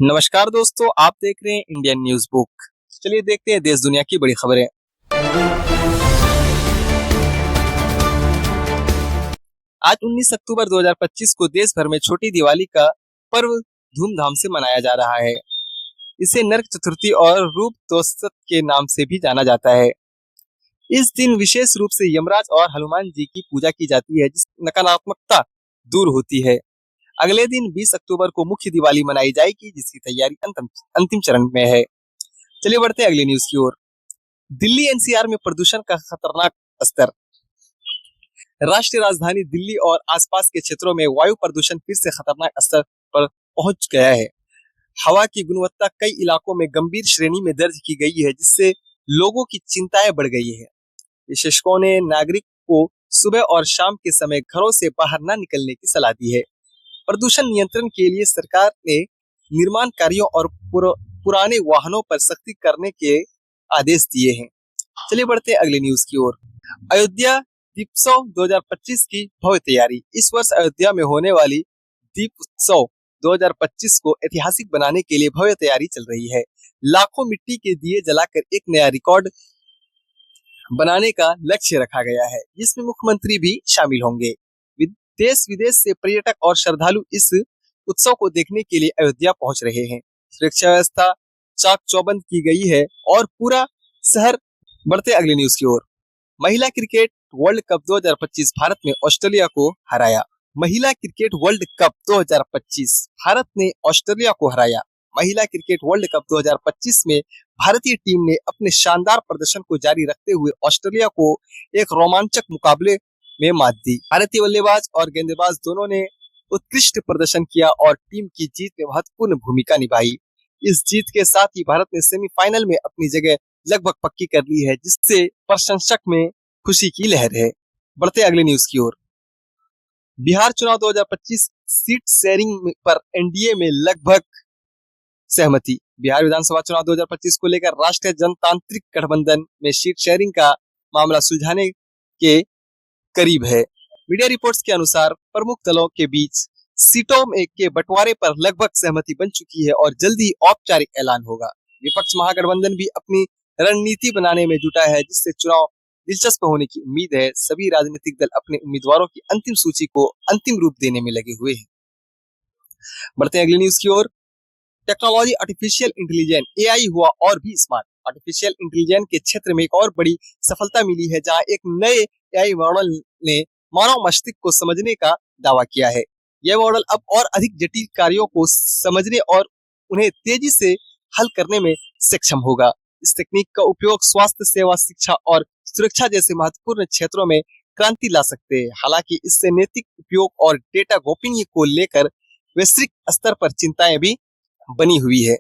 नमस्कार दोस्तों, आप देख रहे हैं इंडियन न्यूज बुक। चलिए देखते हैं देश दुनिया की बड़ी खबरें। आज 19 अक्टूबर 2025 को देश भर में छोटी दिवाली का पर्व धूमधाम से मनाया जा रहा है। इसे नरक चतुर्थी और रूप दोस्त के नाम से भी जाना जाता है। इस दिन विशेष रूप से यमराज और हनुमान जी की पूजा की जाती है, जिससे नकारात्मकता दूर होती है। अगले दिन 20 अक्टूबर को मुख्य दिवाली मनाई जाएगी, जिसकी तैयारी अंतिम चरण में है। चलिए बढ़ते हैं अगली न्यूज की ओर। दिल्ली एनसीआर में प्रदूषण का खतरनाक स्तर। राष्ट्रीय राजधानी दिल्ली और आसपास के क्षेत्रों में वायु प्रदूषण फिर से खतरनाक स्तर पर पहुंच गया है। हवा की गुणवत्ता कई इलाकों में गंभीर श्रेणी में दर्ज की गई है, जिससे लोगों की चिंताएं बढ़ गई है। विशेषज्ञों ने नागरिक को सुबह और शाम के समय घरों से बाहर न निकलने की सलाह दी है। प्रदूषण नियंत्रण के लिए सरकार ने निर्माण कार्यों और पुराने वाहनों पर सख्ती करने के आदेश दिए हैं। चलिए बढ़ते हैं अगली न्यूज की ओर। अयोध्या दीपोत्सव 2025 की भव्य तैयारी। इस वर्ष अयोध्या में होने वाली दीपोत्सव 2025 को ऐतिहासिक बनाने के लिए भव्य तैयारी चल रही है। लाखों मिट्टी के दिए जलाकर एक नया रिकॉर्ड बनाने का लक्ष्य रखा गया है, जिसमें मुख्यमंत्री भी शामिल होंगे। देश विदेश से पर्यटक और श्रद्धालु इस उत्सव को देखने के लिए अयोध्या पहुंच रहे हैं। सुरक्षा व्यवस्था चाक चौबंद की गई है और पूरा शहर। बढ़ते अगली न्यूज की ओर। महिला क्रिकेट वर्ल्ड कप 2025 भारत ने ऑस्ट्रेलिया को हराया। महिला क्रिकेट वर्ल्ड कप 2025 भारत ने ऑस्ट्रेलिया को हराया। महिला क्रिकेट वर्ल्ड कप 2025 में भारतीय टीम ने अपने शानदार प्रदर्शन को जारी रखते हुए ऑस्ट्रेलिया को एक रोमांचक मुकाबले में मात दी। भारतीय बल्लेबाज और गेंदबाज दोनों ने उत्कृष्ट प्रदर्शन किया और टीम की जीत में महत्वपूर्ण भूमिका निभाई। इस जीत के साथ ही भारत ने सेमीफाइनल में अपनी जगह लगभग पक्की कर ली है, जिससे प्रशंसक में खुशी की लहर है। बढ़ते अगले न्यूज की ओर। बिहार चुनाव 2025 सीट शेयरिंग पर एनडीए में लगभग सहमति। बिहार विधानसभा चुनाव 2025 को लेकर राष्ट्रीय जनतांत्रिक गठबंधन में सीट शेयरिंग का मामला सुलझाने के करीब है। मीडिया रिपोर्ट्स के अनुसार प्रमुख दलों के बीच सीटों के बंटवारे पर लगभग सहमति बन चुकी है और जल्दी ही औपचारिक ऐलान होगा। विपक्ष महागठबंधन भी अपनी रणनीति बनाने में जुटा है, जिससे चुनाव दिलचस्प होने की उम्मीद है। सभी राजनीतिक दल अपने उम्मीदवारों की अंतिम सूची को अंतिम रूप देने में लगे हुए हैं। बढ़ते हैं अगली न्यूज की ओर। टेक्नोलॉजी आर्टिफिशियल इंटेलिजेंस एआई हुआ और भी स्मार्ट। आर्टिफिशियल इंटेलिजेंस के क्षेत्र में एक और बड़ी सफलता मिली है, जहां एक नए एआई मॉडल ने मानव मस्तिष्क को समझने का दावा किया है। यह मॉडल अब और अधिक जटिल कार्यों को समझने और उन्हें तेजी से हल करने में सक्षम होगा। इस तकनीक का उपयोग स्वास्थ्य सेवा, शिक्षा और सुरक्षा जैसे महत्वपूर्ण क्षेत्रों में क्रांति ला सकते हैं। हालांकि इससे नैतिक उपयोग और डेटा गोपनीय को लेकर वैश्विक स्तर पर चिंताएं भी बनी हुई है।